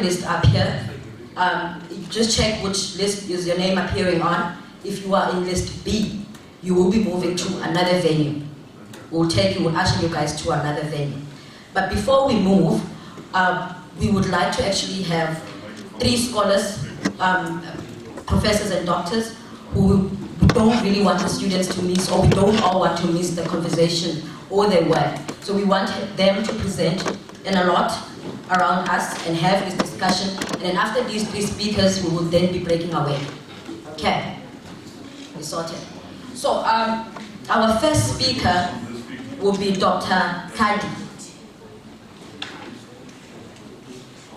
list up here. Just check which list is your name appearing on. If you are in list B, you will be moving to another venue. We'll usher you guys to another venue. But before we move, we would like to actually have 3 scholars, professors and doctors who don't really want the students to miss, or we don't all want to miss the conversation or their work. So we want them to present in a lot around us and have this discussion. And then after these 3 speakers, we will then be breaking away. Okay, we sorted. So our first speaker will be Dr. Kadi.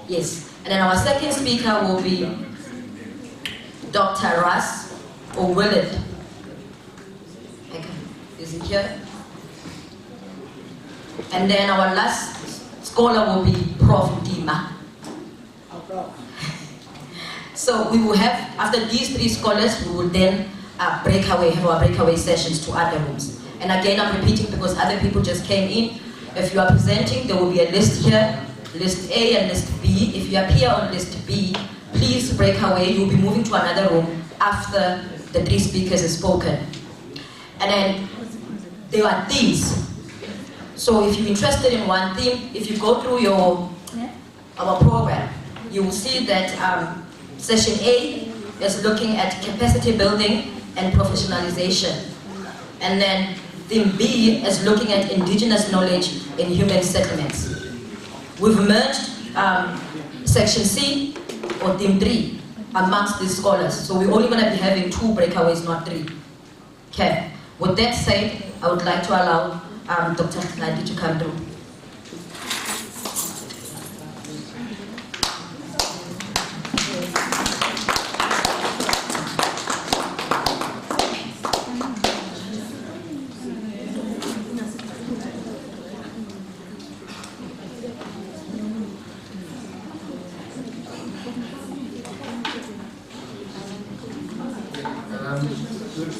Yes, and then our second speaker will be Dr. Russ or Willard. Okay, is it here? And then our last scholar will be Prof. Dima. So we will have, after these 3 scholars, we will then have our breakaway sessions to other rooms. And again, I'm repeating because other people just came in. If you are presenting, there will be a list here, list A and list B. If you appear on list B, please break away. You'll be moving to another room after the 3 speakers have spoken. And then there are themes. So if you're interested in one theme, if you go through our program, you will see that session A is looking at capacity building and professionalization. And then theme B is looking at indigenous knowledge in human settlements. We've merged section C, or theme 3, amongst these scholars. So we're only going to be having 2 breakaways, not 3. Okay. With that said, I would like to allow Dr. Nadi to come through.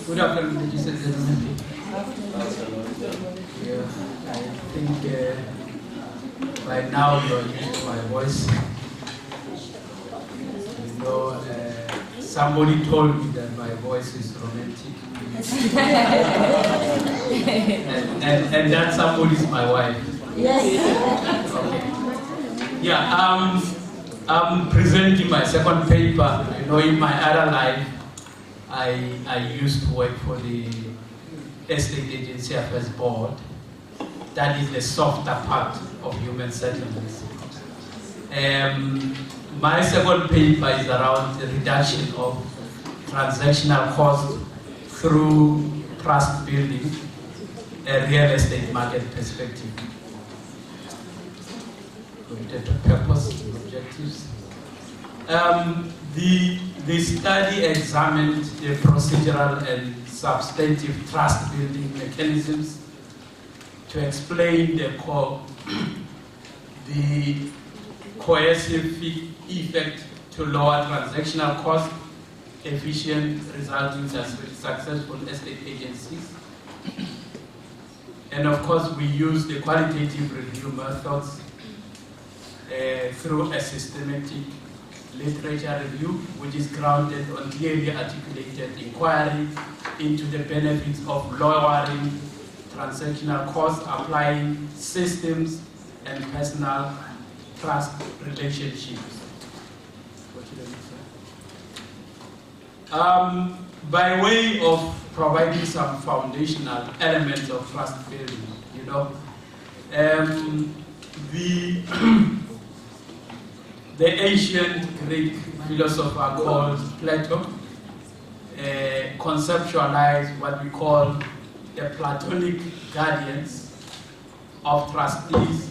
Good afternoon, ladies and gentlemen. I think by now you're used to my voice. You know, somebody told me that my voice is romantic. and that somebody is my wife. Yes. Okay. Yeah, I'm presenting my second paper. You know, in my other life, I used to work for the State Agency Affairs Board. That is the softer part of human settlements. My second paper is around the reduction of transactional costs through trust building, a real estate market perspective. Committed to purpose and objectives. The study examined the procedural and substantive trust building mechanisms to explain the coercive effect to lower transactional costs, efficient resulting in successful estate agencies. And of course, we use the qualitative review methods through a systematic literature review, which is grounded on clearly articulated inquiry into the benefits of lowering transactional costs, applying systems and personal trust relationships. By way of providing some foundational elements of trust building, you know, the ancient Greek philosopher called Plato conceptualized what we call the Platonic guardians of trustees.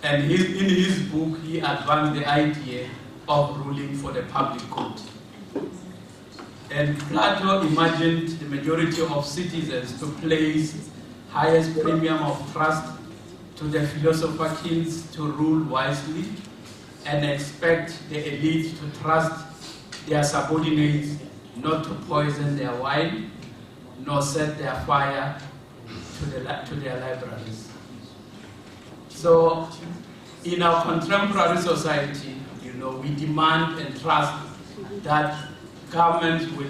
And in his book, he advanced the idea of ruling for the public good. And Plato imagined the majority of citizens to place highest premium of trust to the philosopher kings to rule wisely and expect the elite to trust their subordinates not to poison their wine nor set their fire to their libraries. So in our contemporary society, you know, we demand and trust that governments will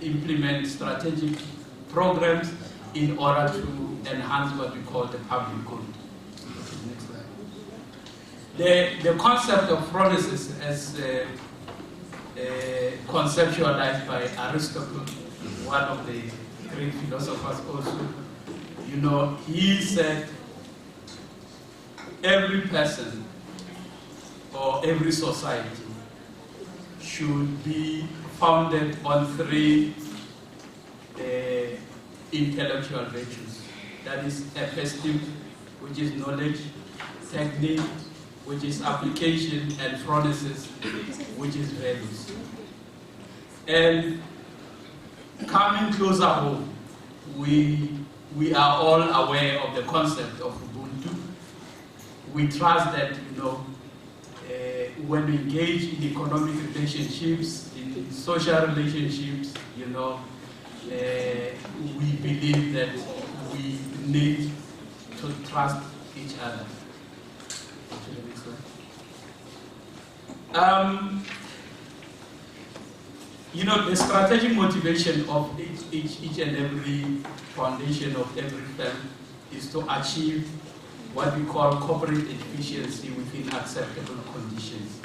implement strategic programs in order to enhance what we call the public good. Next slide. The concept of phronesis as conceptualized by Aristotle, one of the great philosophers also, you know, he said every person or every society should be founded on three intellectual virtues. That is episteme, which is knowledge; technique, which is application; and phronesis, which is values. And coming closer home, we are all aware of the concept of Ubuntu. We trust that, you know, when we engage in economic relationships, in social relationships, you know, we believe that we need to trust each other. You know, the strategic motivation of each and every foundation of every firm is to achieve what we call corporate efficiency within acceptable conditions.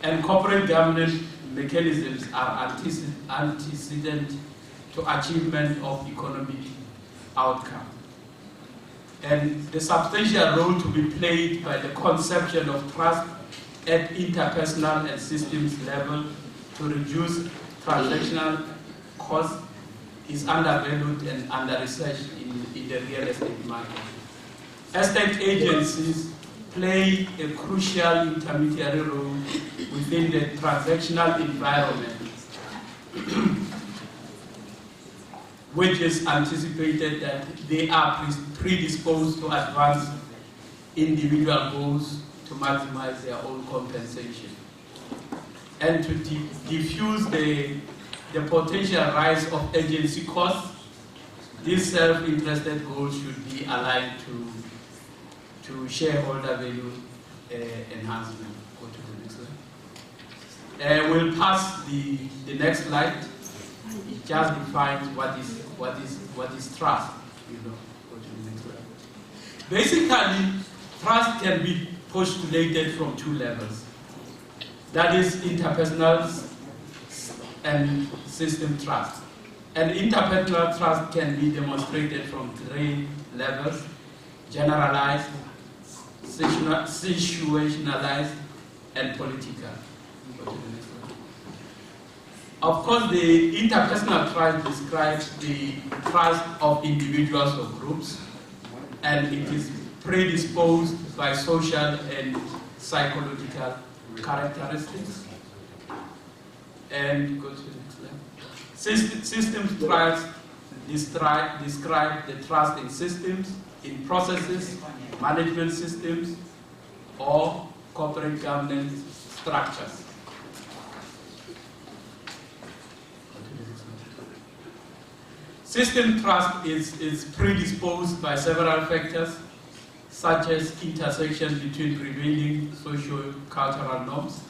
And corporate governance mechanisms are antecedent to achievement of economic outcome. And the substantial role to be played by the conception of trust at interpersonal and systems level to reduce transactional costs is undervalued and under-researched in the real estate market. Estate agencies play a crucial intermediary role within the transactional environment, which is anticipated that they are predisposed to advance individual goals to maximize their own compensation. And to diffuse the potential rise of agency costs, these self-interested goals should be aligned to shareholder value enhancement. Go to the next slide. We'll pass the next slide. It just defines what is trust. You know, go to the next slide. Basically, trust can be postulated from two levels. That is interpersonal and system trust. And interpersonal trust can be demonstrated from three levels: generalized, situationalized, and political. Of course, the interpersonal trust describes the trust of individuals or groups, and it is predisposed by social and psychological characteristics. And go to the next slide. Systems trust describe the trust in systems, in processes, management systems, or corporate governance structures. System trust is predisposed by several factors, such as intersection between prevailing socio-cultural norms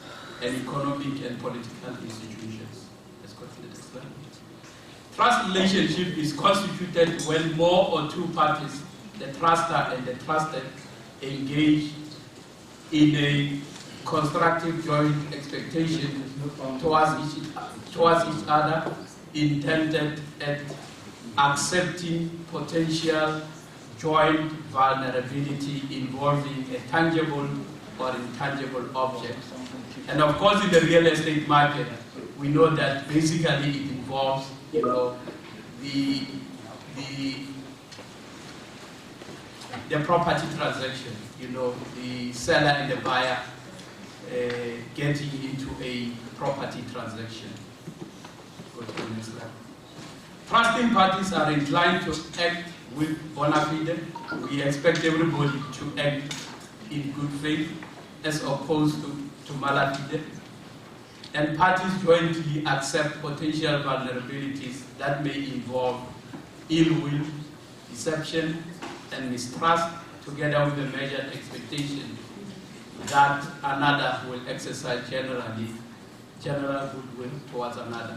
and economic and political institutions. Let's go to the next slide. Trust relationship is constituted when more or two parties, the truster and the trusted, engage in a constructive joint expectation towards each other, intended at accepting potential joint vulnerability involving a tangible or intangible object. And of course, in the real estate market, we know that basically it involves, you know, the property transaction, you know, the seller and the buyer getting into a property transaction. Go to the next slide. Trusting parties are inclined to act with bona fide. We expect everybody to act in good faith as opposed to malafide. And parties jointly accept potential vulnerabilities that may involve ill will, deception, and mistrust together with the measured expectation that another will exercise general goodwill towards another.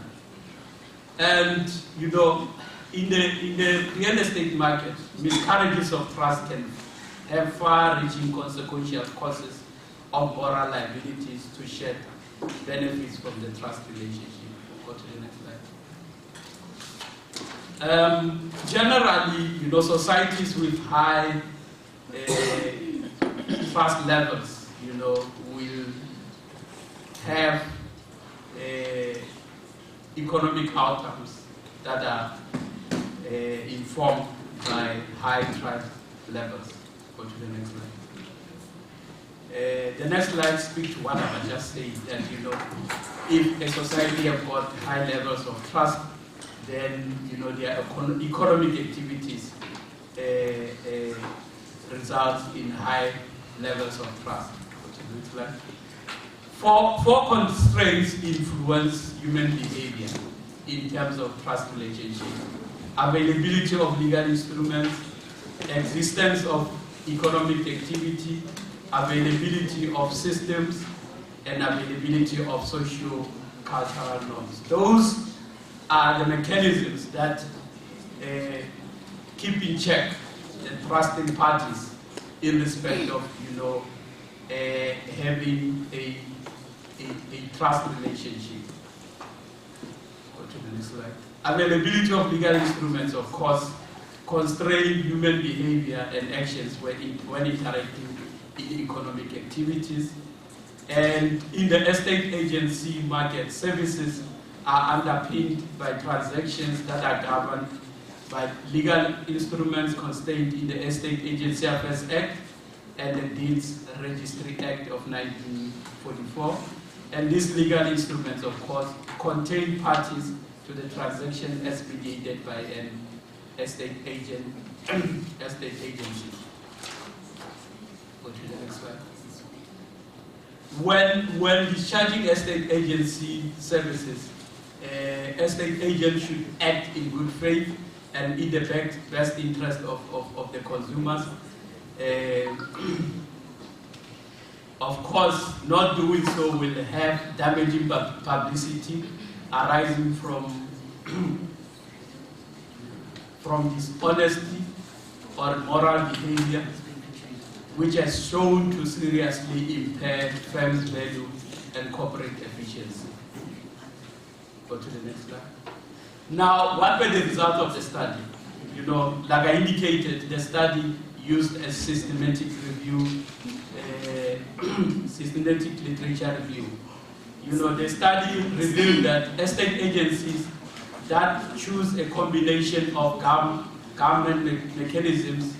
And you know, in the real estate market, miscarriages of trust can have far-reaching consequential causes of moral liabilities to shed benefits from the trust relationship. Go to the next slide. Generally, you know, societies with high trust levels, you know, will have economic outcomes that are informed by high trust levels. Go to the next slide. The next slide speaks to what I just said, that you know, if a society has got high levels of trust, then you know their economic activities result in high levels of trust. Go to the next slide. Four constraints influence human behavior in terms of trust relationships: availability of legal instruments, existence of economic activity, availability of systems, and availability of socio-cultural norms. Those are the mechanisms that keep in check the trusting parties in respect of, you know, having a trust relationship. Go to the next slide. Availability of legal instruments, of course, constrain human behavior and actions when interacting in economic activities. And in the estate agency market, services are underpinned by transactions that are governed by legal instruments contained in the Estate Agency Affairs Act and the Deeds Registry Act of 1944. And these legal instruments, of course, contain parties to the transaction as mediated by an estate agency. Go to the next slide. When discharging estate agency services, estate agents should act in good faith and in the best interest of the consumers. Of course, not doing so will have damaging publicity arising from dishonesty or moral behavior, which has shown to seriously impair firms' value and corporate efficiency. Go to the next slide. Now, what were the results of the study? You know, like I indicated, the study used a systematic review, systematic literature review. You know, the study revealed that estate agencies that choose a combination of government mechanisms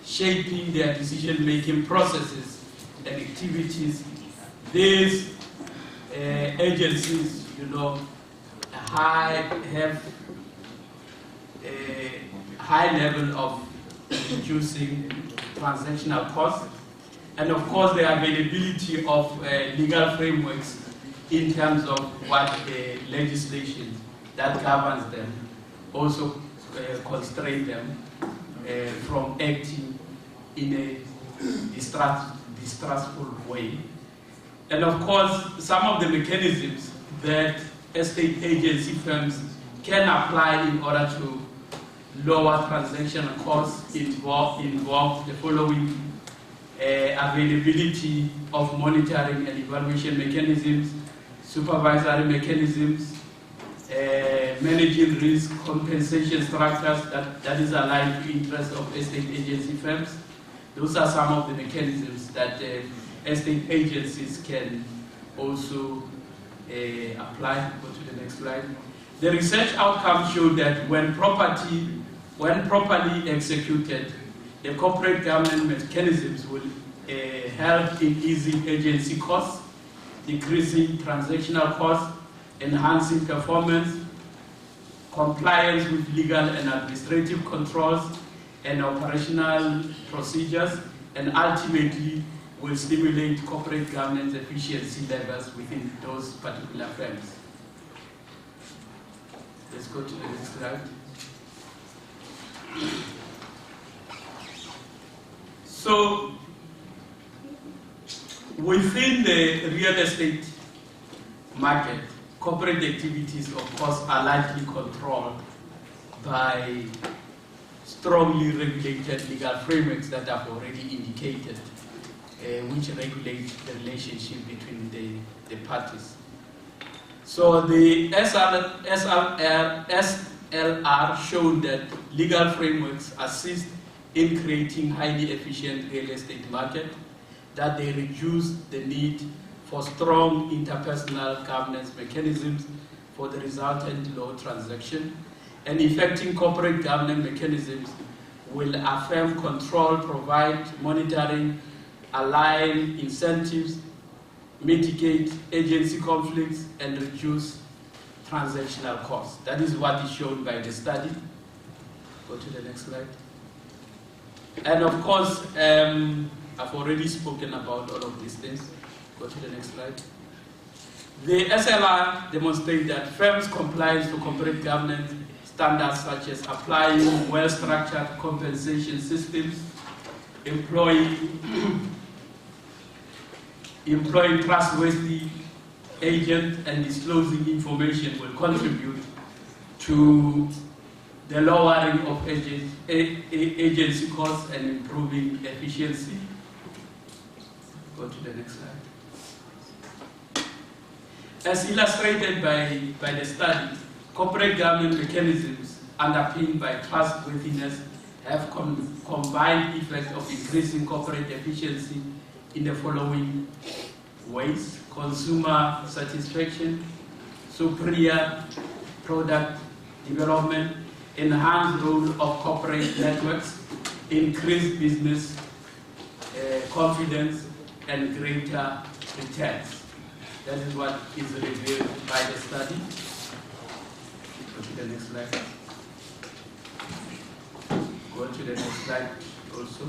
shaping their decision-making processes and activities, these agencies, you know, have a high level of reducing transactional costs, and of course the availability of legal frameworks in terms of what legislation that governs them also constrain them from acting in a distrustful way. And of course, some of the mechanisms that estate agency firms can apply in order to lower transactional costs involve the following: availability of monitoring and evaluation mechanisms, supervisory mechanisms, managing risk compensation structures that is aligned to interests of estate agency firms. Those are some of the mechanisms that estate agencies can also apply. Go to the next slide. The research outcomes show that when properly executed, the corporate governance mechanisms will help in easing agency costs, decreasing transactional costs, enhancing performance, compliance with legal and administrative controls and operational procedures, and ultimately will stimulate corporate governance efficiency levels within those particular firms. Let's go to the next slide. So, within the real estate market, corporate activities, of course, are largely controlled by strongly regulated legal frameworks that I've already indicated, which regulate the relationship between the parties. So the SLR showed that legal frameworks assist in creating highly efficient real estate market, that they reduce the need for strong interpersonal governance mechanisms for the resultant low transaction, and effective corporate governance mechanisms will affirm control, provide monitoring, align incentives, mitigate agency conflicts, and reduce transactional costs. That is what is shown by the study. Go to the next slide. And of course, I've already spoken about all of these things. Go to the next slide. The SLR demonstrates that firms' compliance to corporate governance standards, such as applying well-structured compensation systems, employing trustworthy agents, and disclosing information will contribute to the lowering of agency costs and improving efficiency. Go to the next slide. As illustrated by the study, corporate governance mechanisms underpinned by trustworthiness have combined effects of increasing corporate efficiency in the following ways: consumer satisfaction, superior product development, enhanced role of corporate networks, increased business confidence, and greater returns. That is what is revealed by the study. Go to the next slide. Go to the next slide also.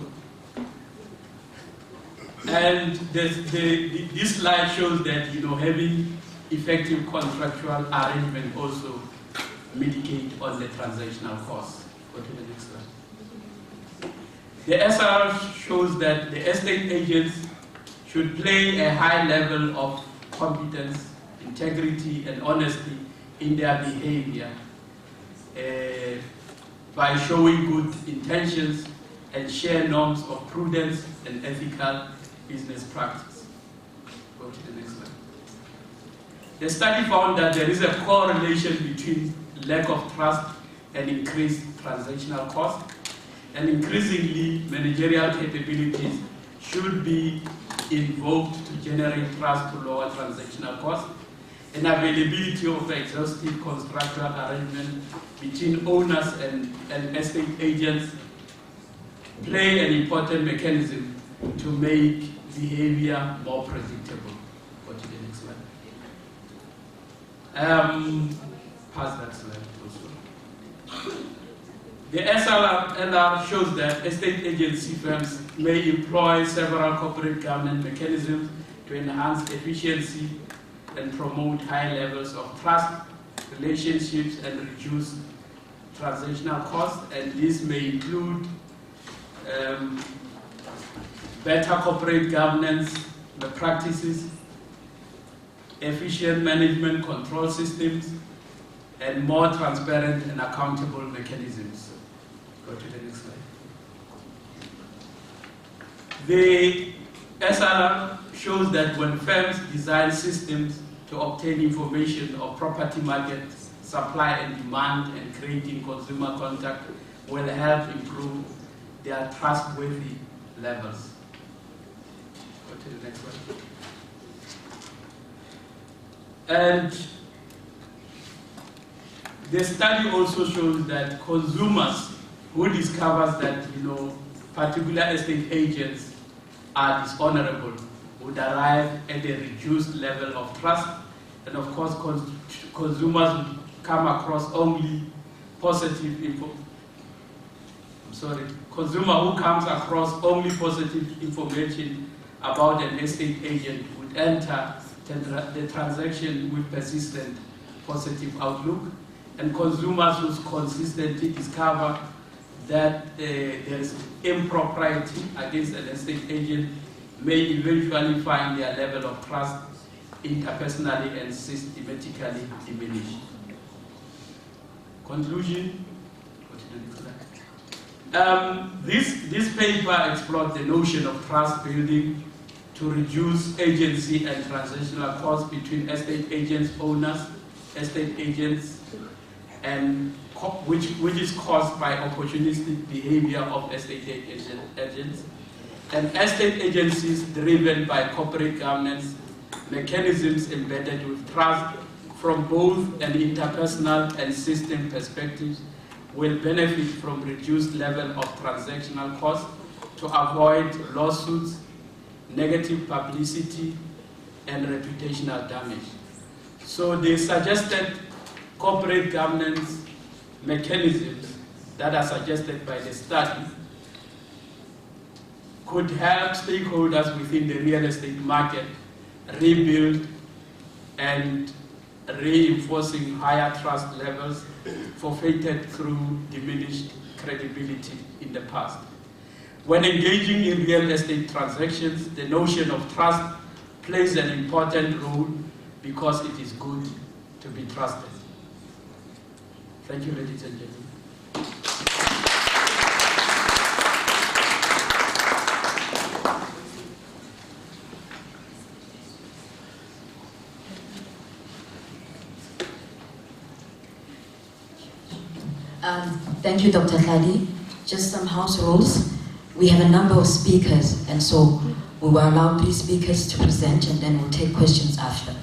And this slide shows that having effective contractual arrangement also mitigate on the transactional costs. Go to the next slide. The SR shows that the estate agents should play a high level of competence, integrity, and honesty in their behavior by showing good intentions and share norms of prudence and ethical business practice. Go to the next slide. The study found that there is a correlation between lack of trust and increased transactional costs, and increasingly managerial capabilities should be invoked to generate trust to lower transactional costs, and availability of exhaustive contractual arrangement between owners and estate agents play an important mechanism to make behavior more predictable. Go to the next slide. Pass that slide also. The SLR shows that estate agency firms may employ several corporate governance mechanisms to enhance efficiency and promote high levels of trust, relationships, and reduce transactional costs. And this may include better corporate governance practices, efficient management control systems, and more transparent and accountable mechanisms. Go to the next slide. The SLR shows that when firms design systems to obtain information of property market supply and demand and creating consumer contact will help improve their trustworthy levels. Go to the next one. And the study also shows that consumers who discovers that particular estate agents are dishonorable would arrive at a reduced level of trust, and of course consumers would come across only positive consumer who comes across only positive information about an estate agent would enter the transaction with persistent positive outlook, and consumers who consistently discover that there is impropriety against an estate agent may eventually find their level of trust interpersonally and systematically diminished. Conclusion. This paper explored the notion of trust building to reduce agency and transactional costs between estate agents, owners, estate agents, and which is caused by opportunistic behavior of estate agents, and estate agencies driven by corporate governance mechanisms embedded with trust from both an interpersonal and system perspectives will benefit from reduced level of transactional costs to avoid lawsuits, negative publicity, and reputational damage. So they suggested corporate governance mechanisms that are suggested by the study could help stakeholders within the real estate market rebuild and reinforcing higher trust levels forfeited through diminished credibility in the past. When engaging in real estate transactions, the notion of trust plays an important role because it is good to be trusted. Thank you, ladies and gentlemen. Thank you, Dr. Hladi. Just some house rules. We have a number of speakers, and so we will allow 3 speakers to present, and then we'll take questions after.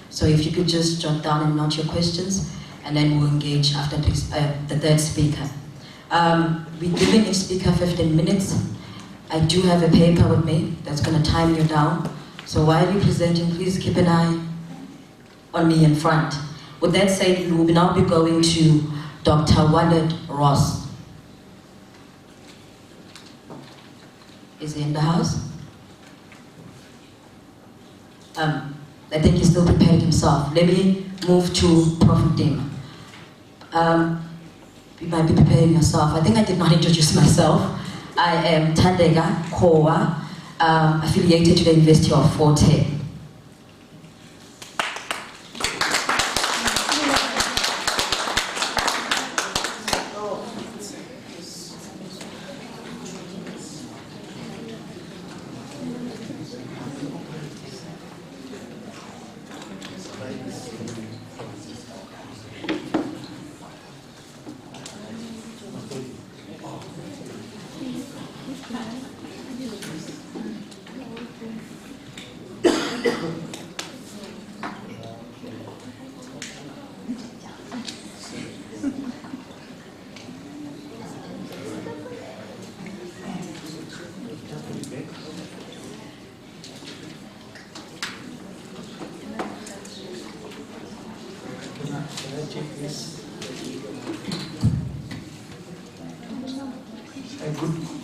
So if you could just jot down and note your questions, and then we'll engage after the 3rd speaker. We're giving each speaker 15 minutes. I do have a paper with me that's going to time you down. So while you're presenting, please keep an eye on me in front. With that said, we will now be going to Dr. Walid Ross. Is he in the house? I think he's still preparing himself. Let me move to Prophet Dima. You might be preparing yourself. I think I did not introduce myself. I am Tandega Kowa, affiliated to the University of Fort Hare.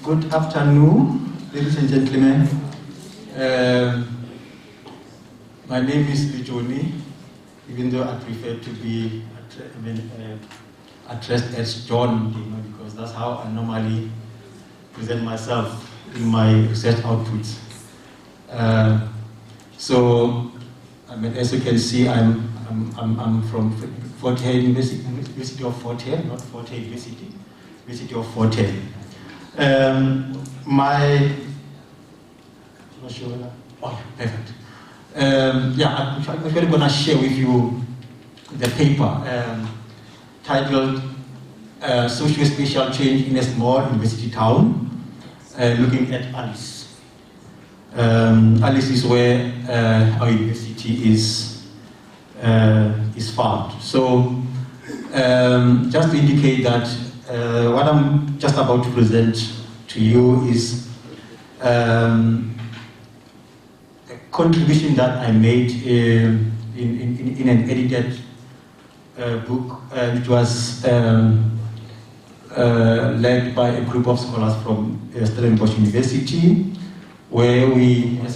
Good afternoon, ladies and gentlemen. My name is Bijoni, even though I prefer to be addressed as John, because that's how I normally present myself in my research outputs. As you can see, I'm from Fort Hare University of Fort Hare, not Fort Hare University of Fort Hare. I'm actually going to share with you the paper titled Socio-Spatial Change in a Small University Town, looking at Alice. Alice is where our university is found. So just to indicate that what I'm just about to present to you is a contribution that I made in an edited book. It was led by a group of scholars from Stellenbosch University, where we, as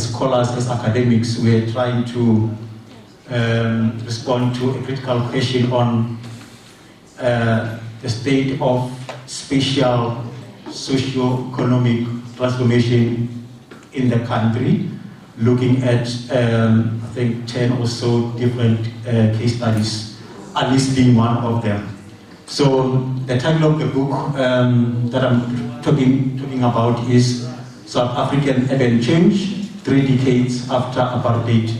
scholars, as academics, we're trying to respond to a critical question on the state of spatial socio-economic transformation in the country, looking at, I think, 10 or so different case studies, at least being one of them. So the title of the book that I'm talking about is South African Urban Change, 3 decades after apartheid,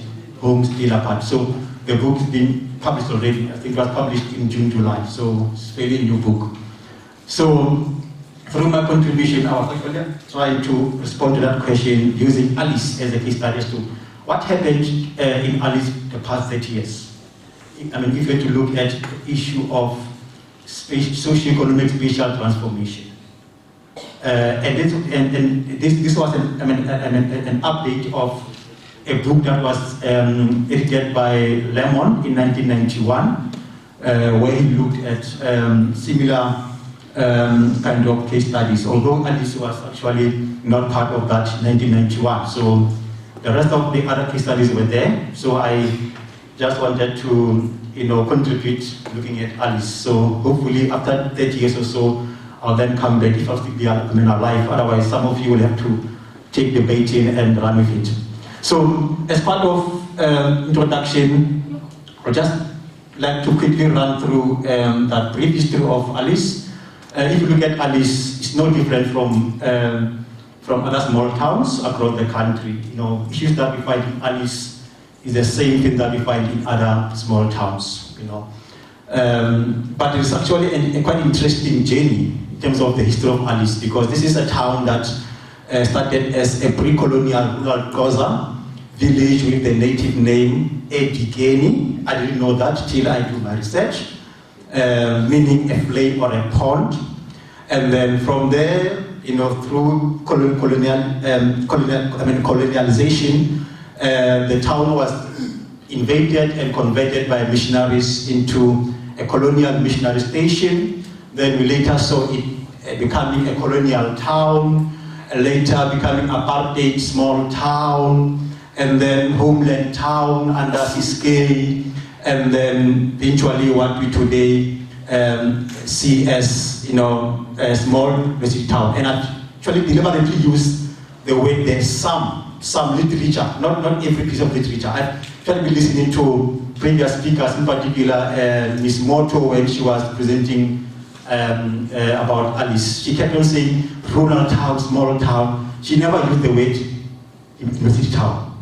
homes still apart. So the book's been published already. I think it was published in June, July, so it's a fairly new book. So through my contribution, I was actually trying to respond to that question using Alice as a case study as to what happened in Alice the past 30 years. I mean, if you were to look at the issue of socio-economic spatial transformation. And this was an update of a book that was edited by Lemon in 1991, where he looked at similar kind of case studies, although Alice was actually not part of that 1991. So the rest of the other case studies were there. So I just wanted to, contribute looking at Alice. So hopefully after 30 years or so, I'll then come back if I'll still be alive. Otherwise, some of you will have to take the bait in and run with it. So as part of introduction, I'd just like to quickly run through that brief history of Alice. If you look at Alice, it's no different from other small towns across the country. Issues that we find in Alice is the same thing that we find in other small towns. But it's actually a quite interesting journey in terms of the history of Alice, because this is a town that started as a pre-colonial rural Xhosa village with the native name Edigeni. I didn't know that till I do my research, meaning a flame or a pond. And then from there, through colonialization, the town was invaded and converted by missionaries into a colonial missionary station. Then we later saw it becoming a colonial town, later becoming apartheid small town, and then homeland town under Ciskei, and then eventually what we today see as a small university town. And I actually deliberately use the word there's some literature, not every piece of literature. I've actually been listening to previous speakers, in particular Ms. Moto, when she was presenting about Alice. She kept on saying rural town, small town. She never used the word university town.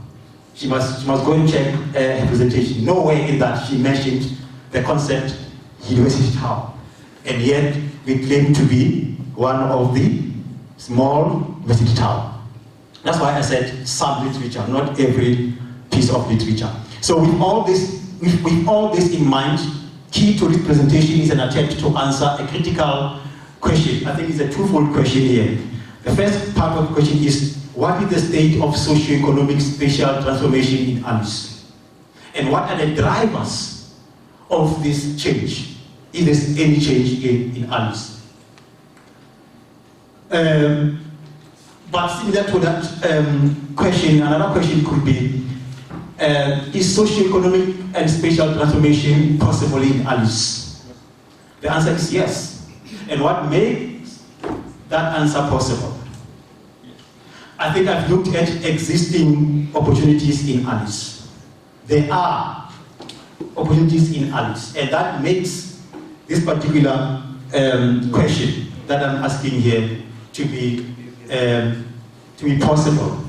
She must go and check her presentation. Nowhere in that she mentioned the concept university town. And yet we claim to be one of the small university town. That's why I said some literature, not every piece of literature. So with all this in mind, key to this presentation is an attempt to answer a critical question. I think it's a twofold question here. The first part of the question is, what is the state of socio-economic spatial transformation in Alice? And what are the drivers of this change, if there's any change in Alice? But similar to that question, another question could be, is socio-economic and spatial transformation possible in Alice? The answer is yes. And what makes that answer possible? I think I've looked at existing opportunities in Alice. There are opportunities in Alice, and that makes this particular question that I'm asking here to be possible.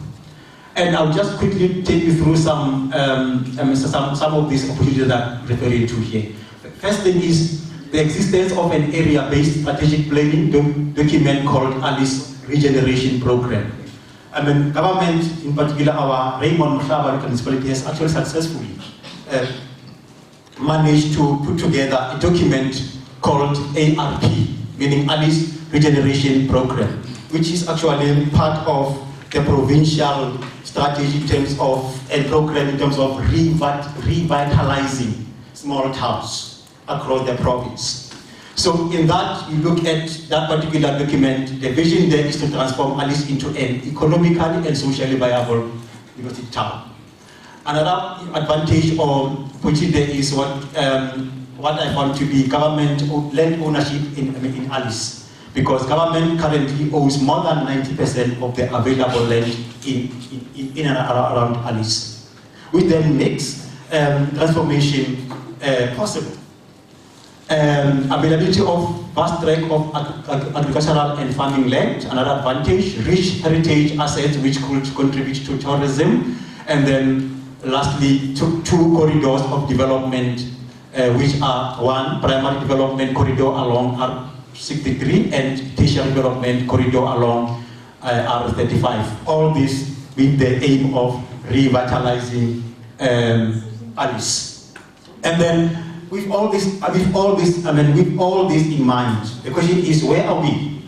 And I'll just quickly take you through some of these opportunities that I'm referring to here. The first thing is the existence of an area-based strategic planning document called Alice Regeneration Program. I mean, government, in particular our Raymond Mhlaba municipality, has actually successfully managed to put together a document called ARP, meaning Alice Regeneration Program, which is actually part of the provincial strategy in terms of a program in terms of revitalizing small towns across the province. So in that, you look at that particular document, the vision there is to transform Alice into an economically and socially viable university town. Another advantage or opportunity there is what I found to be government land ownership in Alice. because government currently owns more than 90% of the available land in and around Alice, which then makes transformation possible. Availability of vast tract of agricultural and farming land, another advantage, rich heritage assets which could contribute to tourism, and then lastly, two corridors of development, which are one, primary development corridor along R63 and tertiary development corridor along R35. All this with the aim of revitalizing Alice. And then with all this in mind, the question is, where are we?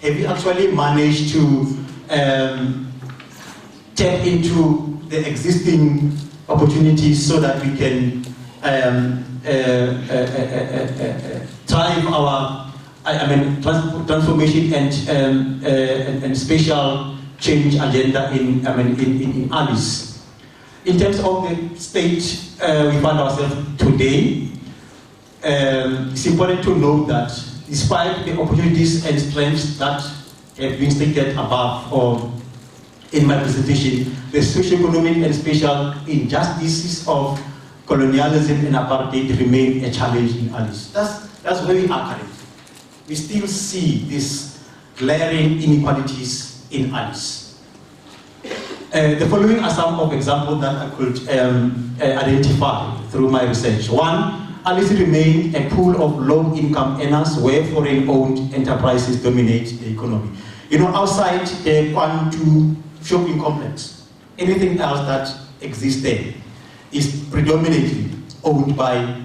Have we actually managed to tap into the existing opportunities so that we can drive our transformation and spatial change agenda in Alice? In terms of the state we find ourselves today, it's important to note that despite the opportunities and strengths that have been stated above or in my presentation, the socio-economic and spatial injustices of colonialism and apartheid remain a challenge in Alice. That's where we are currently. We still see these glaring inequalities in Alice. The following are some of examples that I could identify through my research. One, Alice remains a pool of low-income earners where foreign-owned enterprises dominate the economy. You know, outside the Kwantu shopping complex, anything else that exists there is predominantly owned by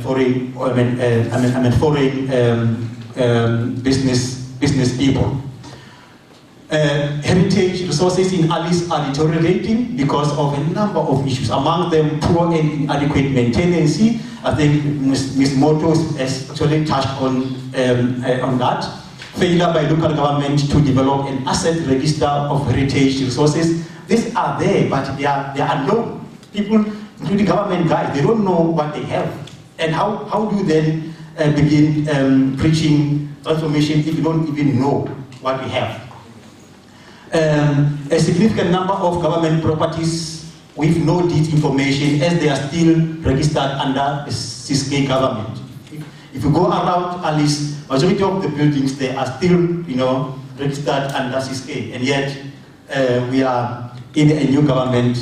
foreign business people. Heritage resources in Alice are deteriorating because of a number of issues, among them poor and inadequate maintenance. I think Ms. Motos has actually touched on that. Failure by local government to develop an asset register of heritage resources. These are there, but they are unknown. People, including government guys, they don't know what they have. And how do you then begin preaching transformation if you don't even know what we have? A significant number of government properties with no deed information, as they are still registered under the CISK government. If you go around Alice, majority of the buildings there are still, registered under CISK, and yet we are in a new government.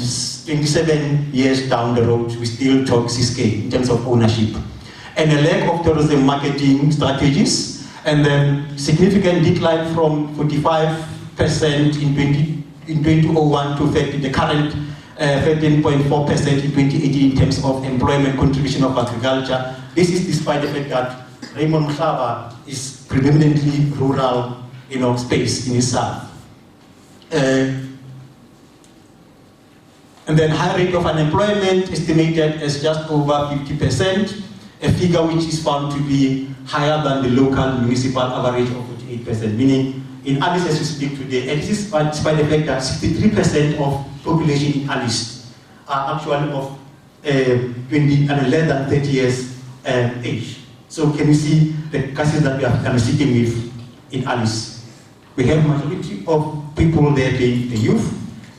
27 years down the road, we still talk CISK in terms of ownership, and a lack of tourism marketing strategies, and then significant decline from 45% in 2001 to the current 13.4% in 2018 in terms of employment contribution of agriculture. This is despite the fact that Raymond Mhlaba is predominantly rural, space in itself. And then high rate of unemployment estimated as just over 50%, a figure which is found to be higher than the local municipal average of 48%, meaning in Alice as we speak today, and this is despite the fact that 63% of population in Alice are actually of less than 30 years age. So can you see the cases that we are sitting with in Alice? We have majority of people there being the youth,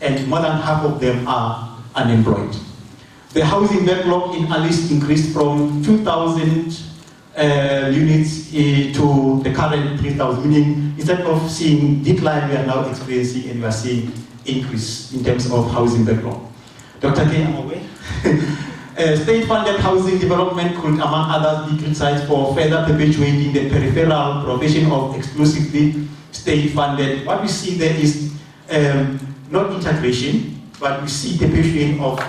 and more than half of them are unemployed. The housing backlog in Alice increased from 2,000 units to the current 3,000, meaning instead of seeing decline, we are now experiencing and we are seeing increase in terms of housing backlog. Dr. K, I'm aware. State-funded housing development could, among others, be criticized for further perpetuating the peripheral provision of exclusively state-funded. What we see there is not integration, but we see perpetuation of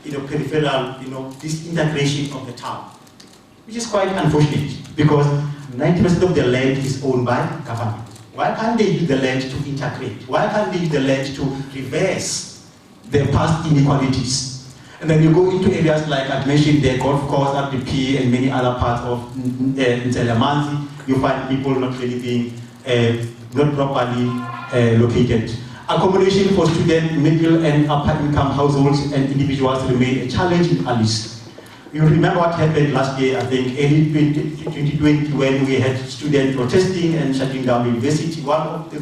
peripheral, this integration of the town, which is quite unfortunate because 90% of the land is owned by government. Why can't they use the land to integrate? Why can't they use the land to reverse the past inequalities? And then you go into areas like I've mentioned, the golf course, RDP, and many other parts of Nzelamanzi, you find people not really being not properly located. Accommodation for student, middle and upper income households and individuals remain a challenge in Alice. You remember what happened last year, I think, early 2020, when we had students protesting and shutting down the university. One of the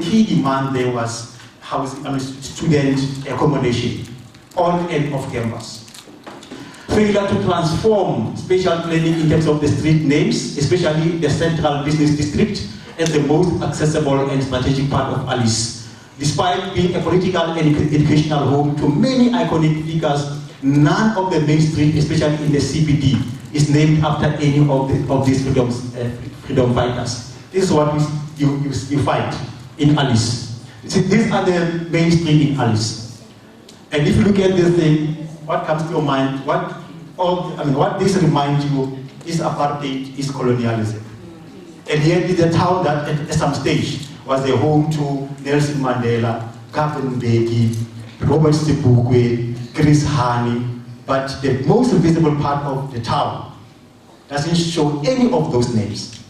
key demands there was housing, student accommodation on and off campus. Failure to transform special planning in terms of the street names, especially the central business district, as the most accessible and strategic part of Alice. Despite being a political and educational home to many iconic figures, none of the main street, especially in the CBD, is named after any of these freedom fighters. This is what you find in Alice. See, these are the main street in Alice. And if you look at this thing, what comes to your mind? What this reminds you is apartheid, is colonialism. And yet it's a town that at some stage was a home to Nelson Mandela, Captain Mbeki, Robert Sebukwe, Chris Hani, but the most visible part of the town doesn't show any of those names.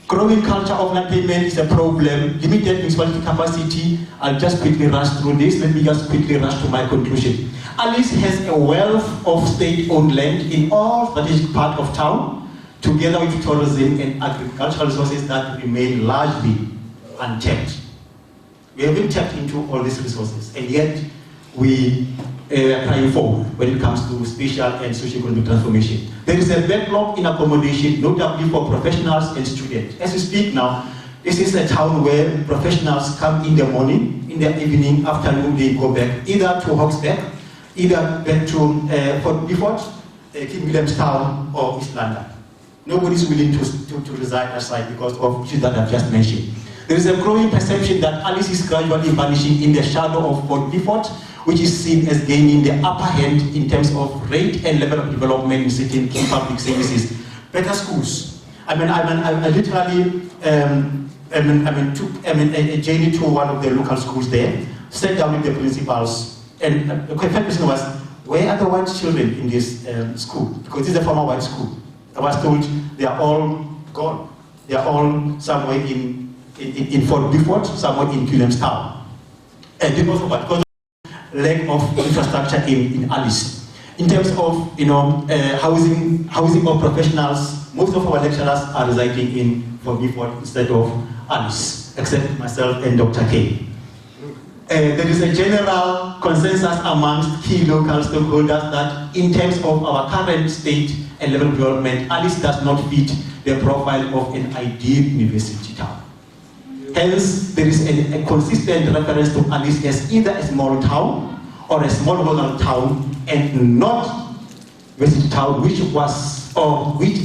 Growing culture of non-payment is a problem. Limited municipality capacity. I'll just quickly rush through this. Let me just quickly rush to my conclusion. Alice has a wealth of state-owned land in all strategic parts of town, together with tourism and agricultural resources that remain largely untapped. We haven't tapped into all these resources, and yet we are crying forward when it comes to spatial and socio-economic transformation. There is a backlog in accommodation, notably for professionals and students. As we speak now, this is a town where professionals come in the morning, in the evening, afternoon, they go back, either to Hogsback, either back to Fort Beaufort, King Williamstown, or East London. Nobody is willing to reside aside because of issues that I've just mentioned. There is a growing perception that Alice is gradually vanishing in the shadow of Fort Beaufort, which is seen as gaining the upper hand in terms of rate and level of development in certain key public services. Better schools. I literally took a journey to one of the local schools there, sat down with the principals, and the question was, where are the white children in this school? Because this is a former white school. I was told they are all gone. They are all somewhere in Fort Beaufort, somewhere in Williamstown. And because of what? Because of lack of infrastructure in Alice. In terms of housing of professionals, most of our lecturers are residing in Fort Beaufort instead of Alice, except myself and Dr. K. There is a general consensus amongst key local stakeholders that in terms of our current state and level of development, Alice does not fit the profile of an ideal university town. Hence, there is a consistent reference to Alice as either a small town or a small rural town, and not university town, which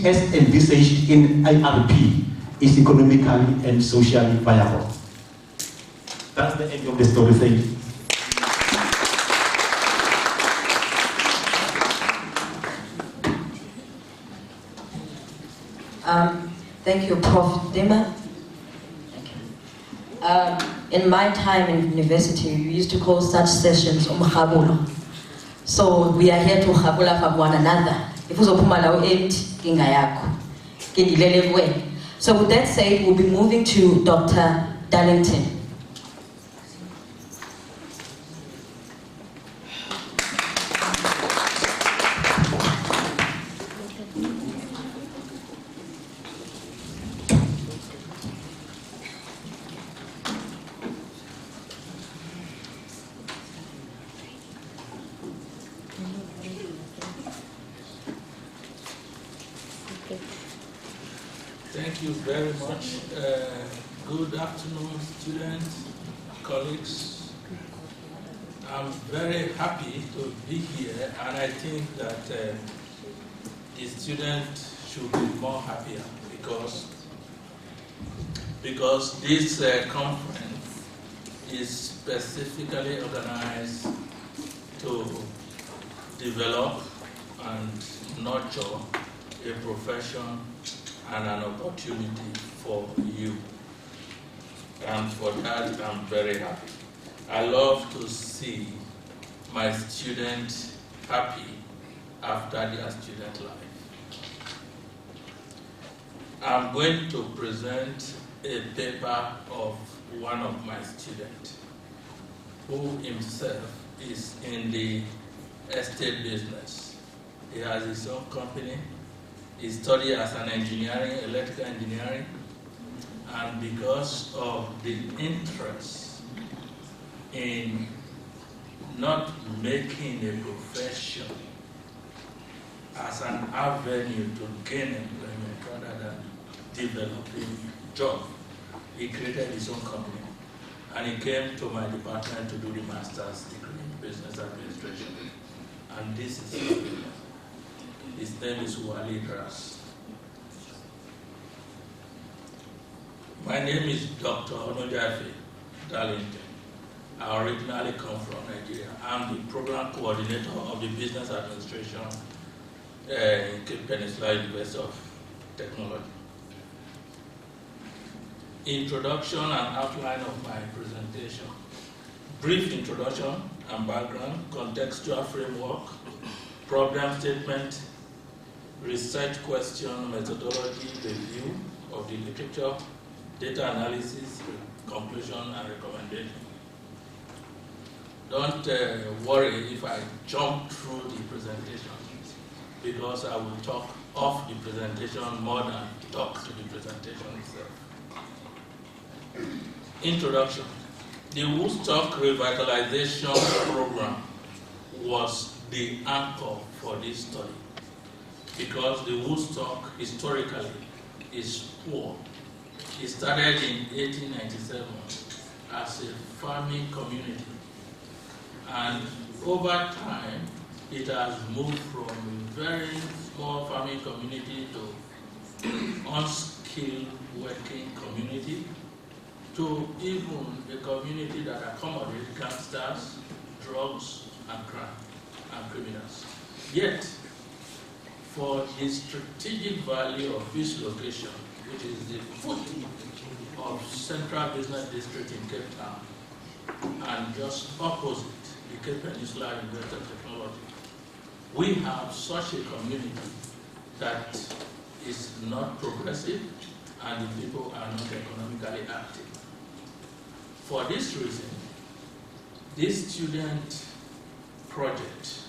as envisaged in IRP is economically and socially viable. That's the end of the story. Thank you. Thank you, Prof. Dima. In my time in university, we used to call such sessions umkhabulo. So we are here to khabula from one another. If so with that said, we'll be moving to Dr. Darlington. Thank you very much. Good afternoon, students, colleagues. I'm very happy to be here, and I think that the students should be more happier because this conference is specifically organized to develop and nurture a profession and an opportunity for you. And for that, I'm very happy. I love to see my students happy after their student life. I'm going to present a paper of one of my students. who himself is in the estate business. He has his own company. He studied as an electrical engineering, and because of the interest in not making a profession as an avenue to gain employment rather than developing job, he created his own company. And he came to my department to do the master's degree in business administration. And this is his name is Wali Dras. My name is Dr. Onojafe Darlington. I originally come from Nigeria. I'm the program coordinator of the business administration in Cape Peninsula University of Technology. Introduction and outline of my presentation. Brief introduction and background, contextual framework, problem statement, research question, methodology, review of the literature, data analysis, conclusion, and recommendation. Don't worry if I jump through the presentation, because I will talk off the presentation more than talk to the presentation itself. Introduction. The Woodstock Revitalization Program was the anchor for this study, because the Woodstock historically is poor. It started in 1897 as a farming community, and over time it has moved from a very small farming community to unskilled working community, to even a community that accommodates gangsters, drugs, and crime, and criminals. Yet, for the strategic value of this location, which is the foot of Central Business District in Cape Town, and just opposite the Cape Peninsula University of Technology, we have such a community that is not progressive and the people are not economically active. For this reason, this student project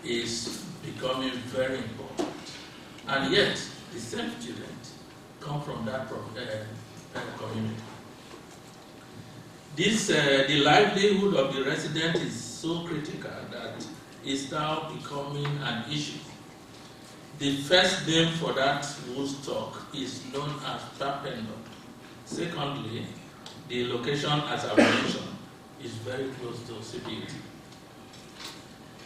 is becoming very important. And yet, the same students come from that community. The livelihood of the resident is so critical that it's now becoming an issue. The first name for that Woodstock is known as Tapendon. Secondly, the location, as I mentioned, is very close to CPUT.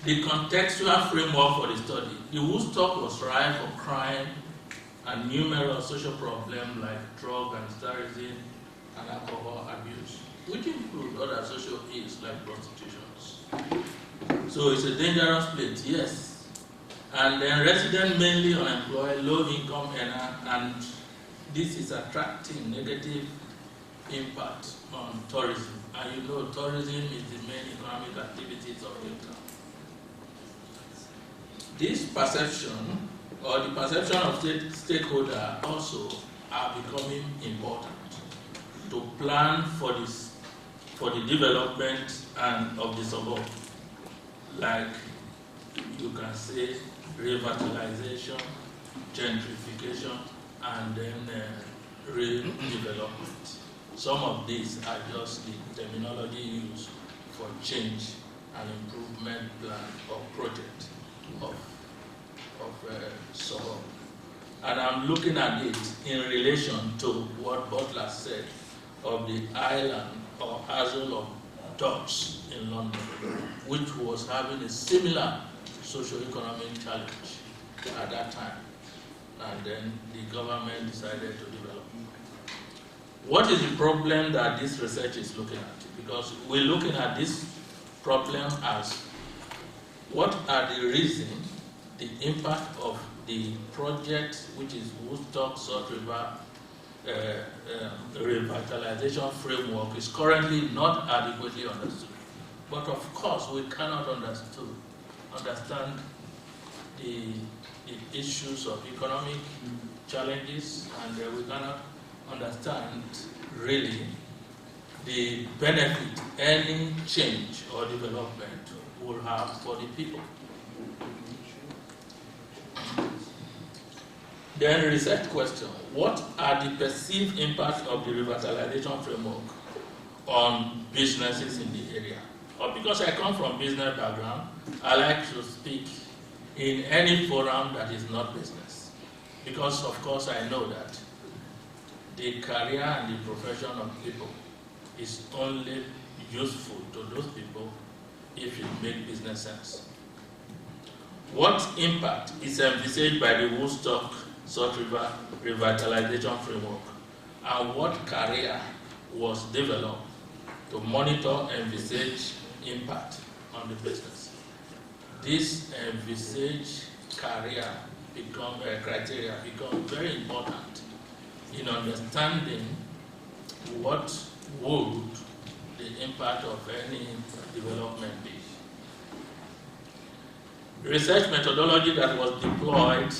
The contextual framework for the study. The Woodstock was rife for crime and numerous social problems like drug and gangsterism and alcohol abuse, which include other social ills like prostitution. So it's a dangerous place, yes. And then residents mainly unemployed, low-income earner, and this is attracting negative impact on tourism. And you know, tourism is the main economic activities of Cape Town. This perception, or the perception of stakeholders also are becoming important to plan for the development and of the suburb. Like you can say revitalization, gentrification, and then redevelopment. Some of these are just the terminology used for change and improvement plan or project of suburb. And I'm looking at it in relation to what Butler said of the island or Isle of Dogs in London, which was having a similar socio-economic challenge at that time. And then the government decided to develop. What is the problem that this research is looking at? Because we're looking at this problem as what are the reasons, the impact of the project, which is Woodstock Salt River revitalization framework, is currently not adequately understood. But of course, we cannot understand the issues of economic challenges, and we cannot understand really the benefit any change or development will have for the people. Then research question, what are the perceived impacts of the revitalization framework on businesses in the area? Or because I come from business background, I like to speak in any forum that is not business. Because of course I know that the career and the profession of people is only useful to those people if it makes business sense. What impact is envisaged by the Woodstock Salt River Revitalization Framework, and what career was developed to monitor envisaged impact on the business? This envisaged career criteria become very important in understanding what would the impact of any development be. Research methodology that was deployed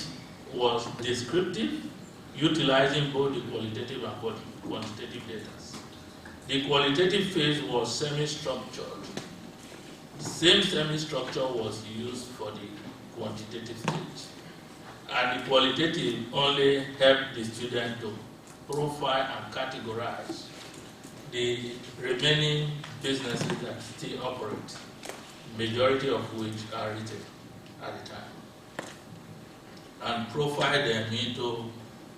was descriptive, utilizing both the qualitative and quantitative data. The qualitative phase was semi-structured. The same semi-structure was used for the quantitative stage. And the qualitative only helped the student to profile and categorize the remaining businesses that still operate, majority of which are retail at the time, and profile them into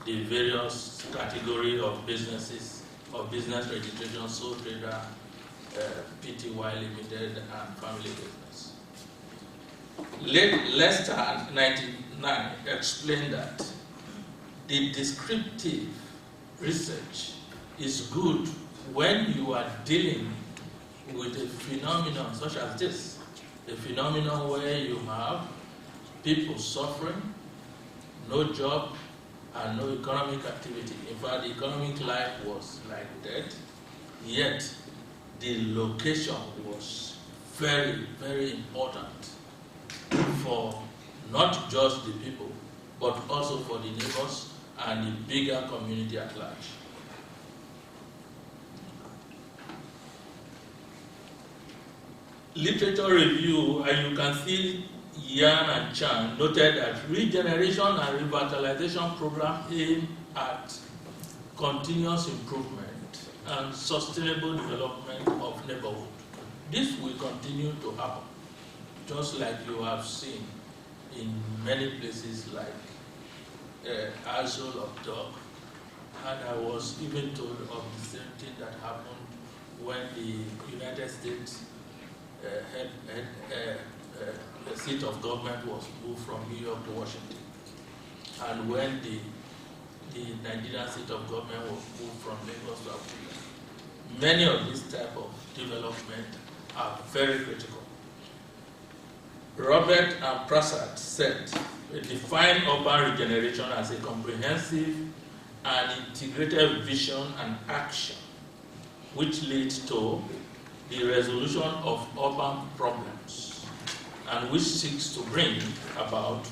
the various categories of businesses, of business registration, sole trader, Pty Limited, and family business. Lester, 1999, explained that the descriptive research is good when you are dealing with a phenomenon such as this, a phenomenon where you have people suffering, no job, and no economic activity. In fact, the economic life was like dead, yet the location was very, very important for not just the people, but also for the neighbors and the bigger community at large. Literature review, and you can see Yan and Chan noted that regeneration and revitalization program aim at continuous improvement and sustainable development of neighborhood. This will continue to happen, just like you have seen in many places like Azul of Dog. And I was even told of the same thing that happened when the United States the seat of government was moved from New York to Washington, and when the Nigerian seat of government was moved from Lagos to Abuja. Many of these type of development are very critical. Robert and Prasad said, define urban regeneration as a comprehensive and integrated vision and action which leads to the resolution of urban problems and which seeks to bring about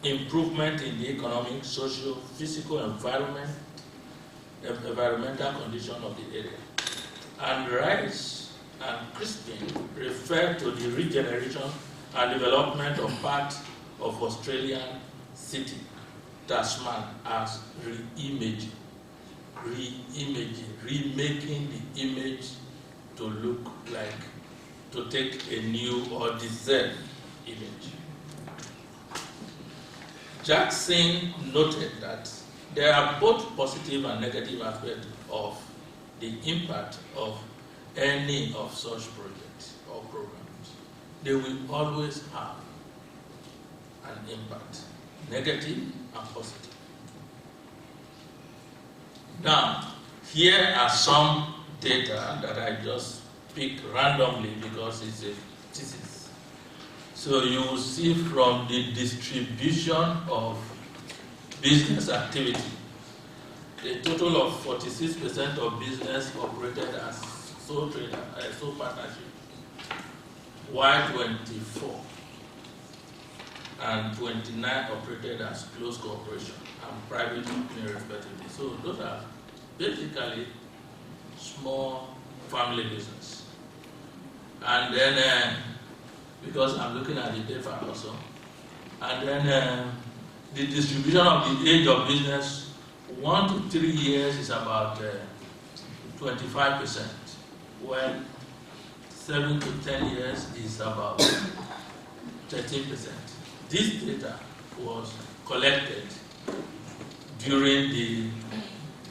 improvement in the economic, social, physical environmental condition of the area. And Rice and Crispin refer to the regeneration and development of part of Australian city, Tasman, as re-imaging, remaking the image to look like, to take a new or deserved image. Jackson noted that there are both positive and negative aspects of the impact of any of such projects or programs. They will always have an impact, negative and positive. Now, here are some data that I just picked randomly because it's a thesis. So you will see from the distribution of business activity, a total of 46% of business operated as sole trader, sole partnership, while 24 and 29 operated as close cooperation and private company respectively. So those are basically small family business. And then, because I'm looking at the data also, and then the distribution of the age of business, 1 to 3 years is about 25%, when 7 to 10 years is about 13%. This data was collected during the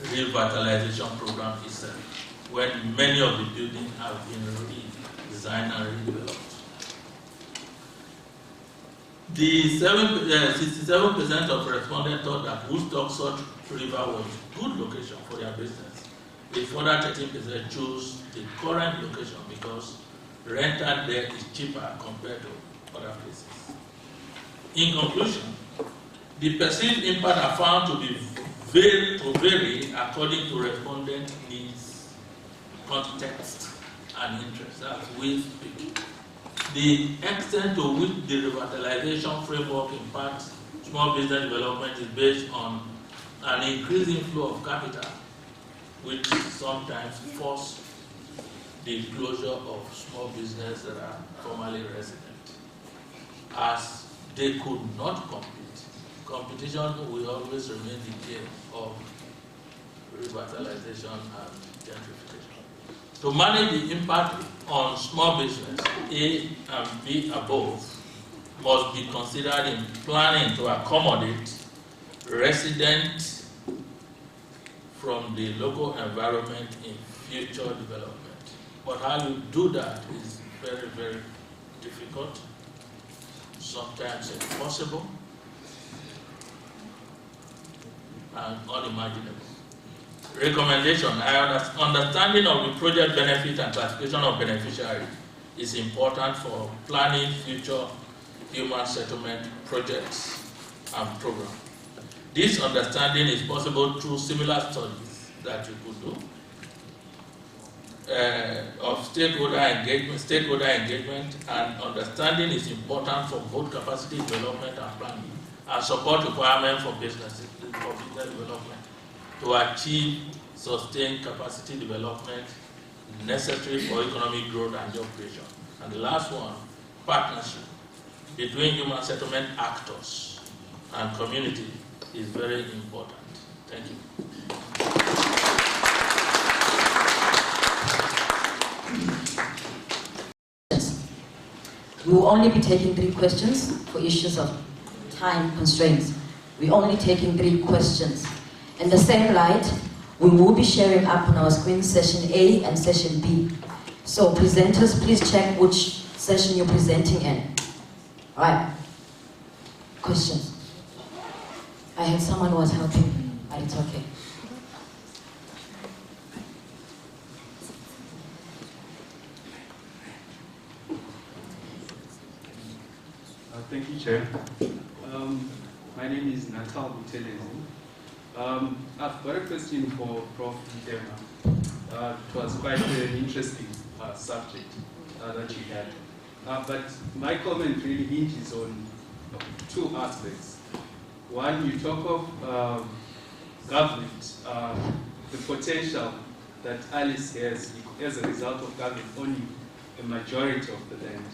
revitalization program itself, when many of the buildings have been redesigned and redeveloped. The 67% of respondents thought that Woodstock Salt River was a good location for their business. The further 13% chose the current location because rental there is cheaper compared to other places. In conclusion, the perceived impact are found to be vary according to respondent needs, context, and interest as we speak. The extent to which the revitalization framework impacts small business development is based on an increasing flow of capital, which sometimes force the closure of small businesses that are formerly resident, as they could not compete. Competition will always remain the game of revitalization and gentrification. To manage the impact on small business, A and B above must be considered in planning to accommodate residents from the local environment in future development. But how you do that is very, very difficult, sometimes impossible, and unimaginable. Recommendation: understanding of the project benefit and classification of beneficiaries is important for planning future human settlement projects and programs. This understanding is possible through similar studies that you could do of stakeholder engagement, and understanding is important for both capacity development and planning and support requirements for business development to achieve sustained capacity development necessary for economic growth and job creation. And the last one, partnership between human settlement actors and community is very important. Thank you. We will only be taking 3 questions for issues of time constraints. We're only taking 3 questions. In the same light, we will be sharing up on our screen session A and session B. So presenters, please check which session you're presenting in. All right. Questions? I had someone who was helping, but it's okay. Thank you, Chair. My name is Natal Butelezi. I've got a question for Prof. Idema. It was quite an interesting subject that you had. But my comment really hinges on 2 aspects. One, you talk of government, the potential that Alice has as a result of government owning a majority of the land.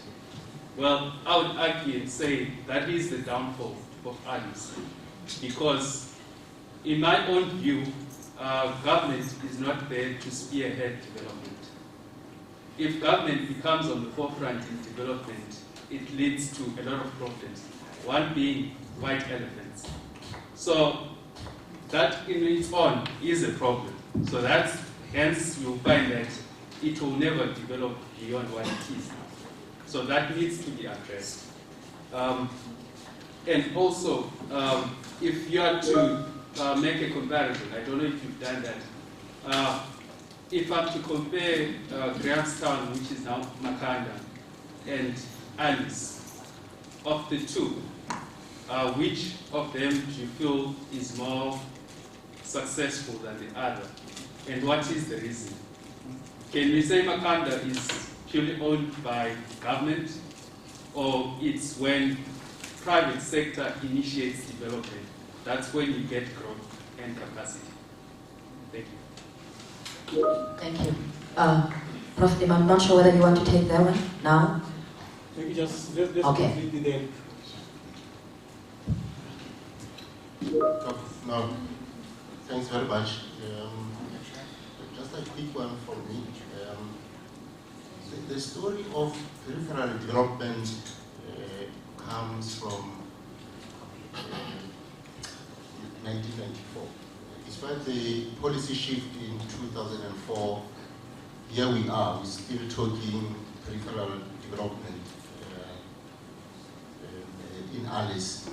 Well, I would argue and say that is the downfall of Alice, because in my own view, government is not there to spearhead development. If government becomes on the forefront in development, it leads to a lot of problems, one being white elephants. So that in its own is a problem. So that's, hence you'll find that it will never develop beyond what it is. So that needs to be addressed. And also, if you are to make a comparison, I don't know if you've done that. If I'm to compare Grahamstown, which is now Makanda, and Alice, of the 2, which of them do you feel is more successful than the other? And what is the reason? Can we say Makanda is purely owned by government, or it's when private sector initiates development? That's when you get growth and capacity. Thank you. Thank you. Prof. Dim, I'm not sure whether you want to take that one now. Maybe just let's Okay. complete it then. No, thanks very much. Just a quick one from me. The story of peripheral development comes from 1994. Despite the policy shift in 2004, here we are, we're still talking peripheral development in Alice.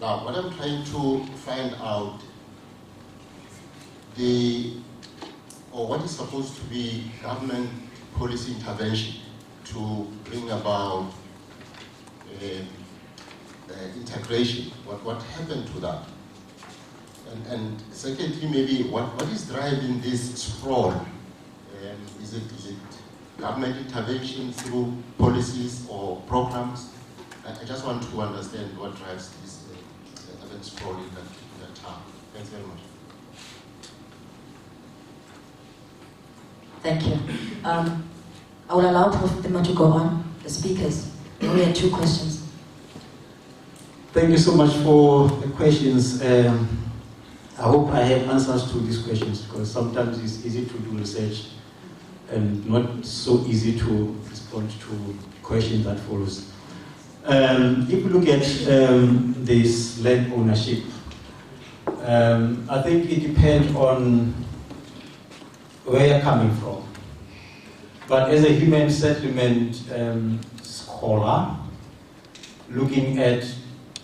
Now, what I'm trying to find out, what is supposed to be government policy intervention to bring about integration. What happened to that? And secondly, maybe what is driving this sprawl? Is it government intervention through policies or programs? I just want to understand what drives this urban sprawl in that town. Thanks very much. Thank you. I will allow Prof. Dim to go on. The speakers, they only had 2 questions. Thank you so much for the questions. I hope I have answers to these questions, because sometimes it's easy to do research and not so easy to respond to questions that follows. If you look at this land ownership, I think it depends on where you're coming from. But as a human settlement scholar, looking at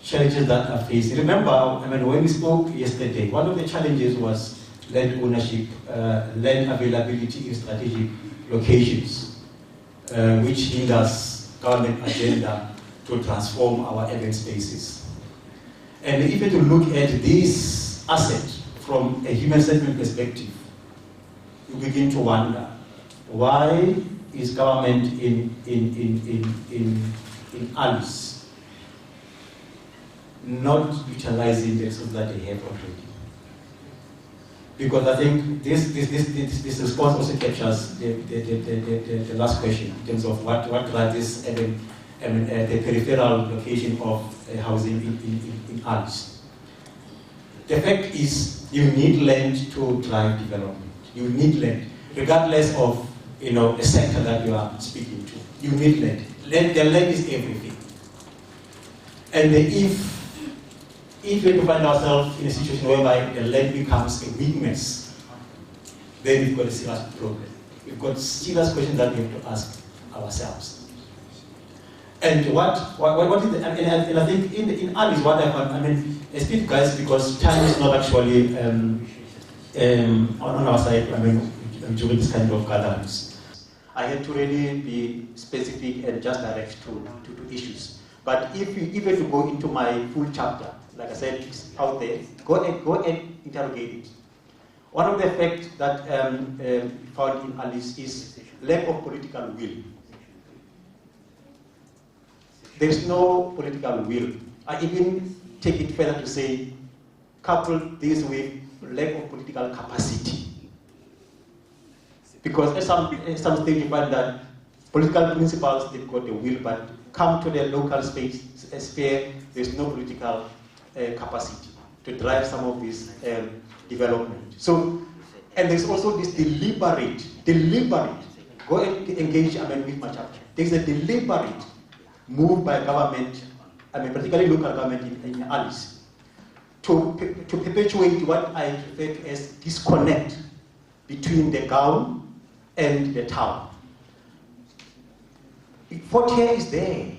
challenges that are faced. Remember, when we spoke yesterday, one of the challenges was land ownership, land availability in strategic locations, which hinders government agenda to transform our urban spaces. And even to look at this asset from a human settlement perspective, you begin to wonder, why is government in Alice not utilizing the resources that they have already? Because I think this response also captures the last question in terms of what drives this the peripheral location of housing in Alice. The fact is, you need land to drive development. You need land, regardless of the sector that you are speaking to. You need land. The land is everything. And if we find ourselves in a situation whereby the land becomes a weakness, then we've got a serious problem. We've got serious questions that we have to ask ourselves. And what is the, and I think in Alice, what I found, I speak, guys, because time is not actually on our side, during this kind of gatherings. I had to really be specific and just direct to issues. But if you even to go into my full chapter, like I said, it's out there, go and interrogate it. One of the effects that found in Alice is lack of political will. There is no political will. I even take it further to say, couple this with lack of political capacity. Because at some stage you find that political principles, they've got the will, but come to the local sphere, there's no political capacity to drive some of this development. So, and there's also this deliberate, go and engage with my chapter. There's a deliberate move by government, particularly local government in Alice, to perpetuate what I refer to as disconnect between the gown and the town. Fort Hare is there,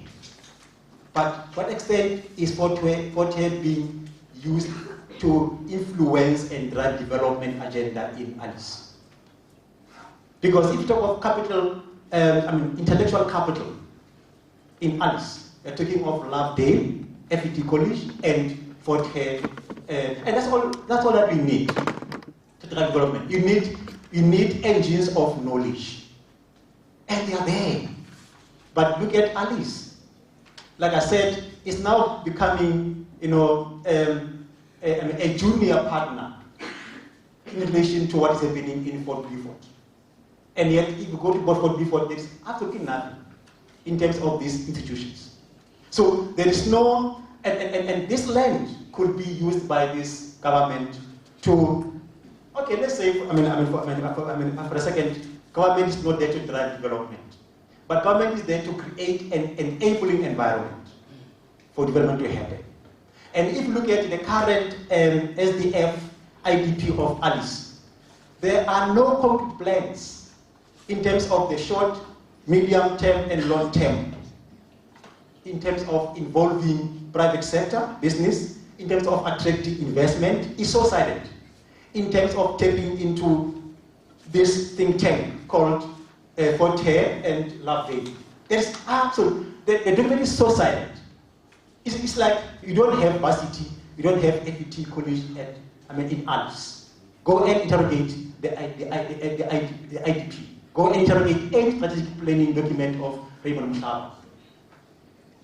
but what extent is Fort Hare being used to influence and drive development agenda in Alice? Because if you talk of capital, intellectual capital in Alice, we're talking of Lovedale, FET College, and Fort Hare, and that's all that we need to drive development. You need engines of knowledge, and they are there. But look at Alice. Like I said, it's now becoming, a junior partner in relation to what is happening in Fort Beaufort. And yet, if you go to Beaufort before, there is absolutely nothing in terms of these institutions. So there is no, and this land could be used by this government to, okay, let's say, for a second, government is not there to drive development, but government is there to create an enabling environment for development to happen. And if you look at the current SDF IDP of Alice, there are no concrete plans in terms of the short, medium term, and long term, in terms of involving private sector, business, in terms of attracting investment. Is so silent. In terms of tapping into this think tank called Hare and Loveday. There's absolute, the document is so silent. It's like you don't have varsity, you don't have FET college in Alice. Go and interrogate the IDP. Go and interrogate any strategic planning document of Raymond Mhlaba.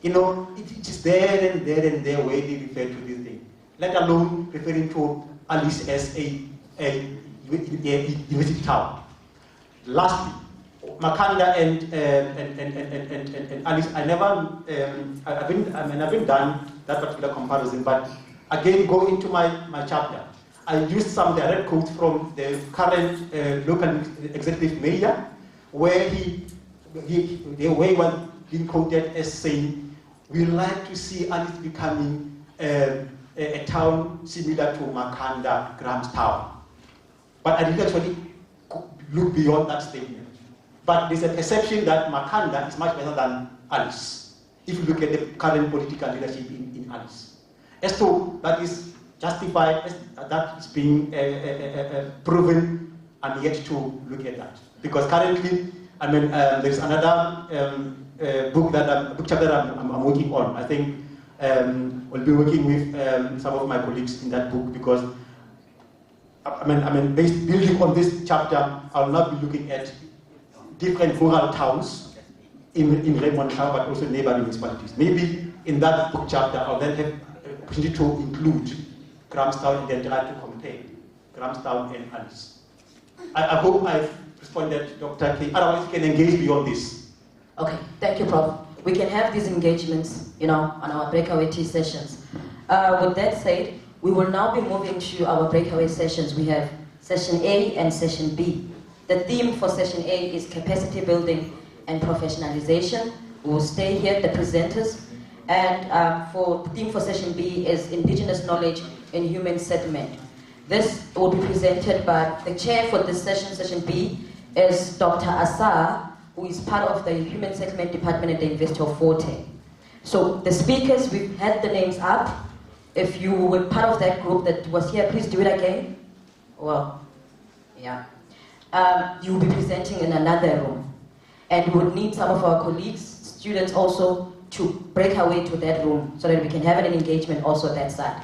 You know, it is there and there where they refer to this thing. Let alone referring to Alice as a university town. Lastly, Makanda and Alice, I've been done that particular comparison, but again, go into my chapter. I used some direct quotes from the current local executive mayor, where he was being quoted as saying, "We like to see Alice becoming a town similar to Makanda, Grahamstown." But I didn't actually look beyond that statement. But there's a perception that Makanda is much better than Alice, if you look at the current political leadership in Alice. As to that is justified, as that is being proven, I'm yet to look at that. Because currently, there's another book chapter that I'm working on. I think we'll be working with some of my colleagues in that book, because building on this chapter, I'll not be looking at different rural towns in Raymond Town, but also neighboring municipalities. Maybe in that book chapter, I'll then have an opportunity to include Grahamstown and then try to compare Grahamstown and Alice. I hope I've responded, Dr. K. Otherwise, you can engage beyond this. Okay, thank you, Prof. We can have these engagements, on our breakaway tea sessions. With that said, we will now be moving to our breakaway sessions. We have session A and session B. The theme for session A is capacity building and professionalization. We will stay here, the presenters. And for the theme for session B is indigenous knowledge in human settlement. This will be presented by the chair for this session, session B, is Dr. Asa, who is part of the Human Settlement Department at the University of Forte. So the speakers, we've had the names up. If you were part of that group that was here, please do it again. Well, yeah. You will be presenting in another room. And we would need some of our colleagues, students also, to break our way to that room so that we can have an engagement also at that side.